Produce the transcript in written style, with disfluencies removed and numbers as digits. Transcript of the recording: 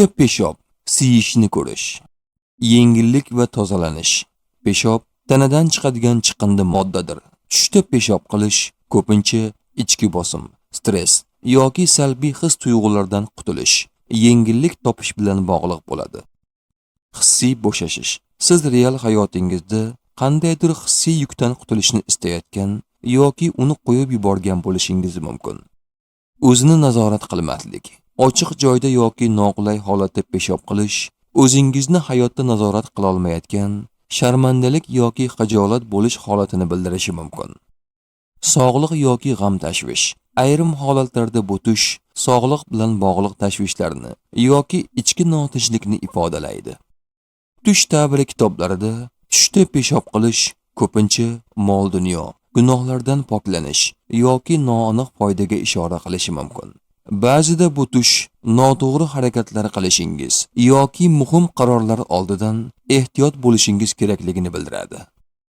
Tushda peshob, siyishni ko'rish. Yengillik va tozalanish. Peshob tanadan chiqadigan chiqindi moddadir. Tushda peshob qilish ko'pincha ichki bosim, stress yoki salbiy his-tuyg'ulardan qutulish, yengillik topish bilan bog'liq bo'ladi. Hissiy bo'shashish. Siz real hayotingizda qandaydir hissiy yukdan qutulishni istayotgan yoki uni qo'yib yuborgan bo'lishingiz mumkin. O'zini nazorat qilmaslik, ochiq joyda yoki noqulay holatda peshob qilish, o'zingizni hayotda nazorat qila olmayotgan, sharmandalik yoki xijolat bo'lish holatini bildirishi mumkin. Sog'liq yoki g'am tashvish. Ayrim holatlarda bu tush sog'liq bilan bog'liq tashvishlarni yoki ichki notinchlikni ifodalaydi. Tush ta'biri kitoblarida tushda peshob qilish ko'pincha mol-dunyo, gunohlardan poklanish yoki noaniq foydaga ishora qilishi mumkin. Ba'zida bu tush noto'g'ri harakatlar qilishingiz yoki muhim qarorlar oldidan ehtiyot bo'lishingiz kerakligini bildiradi.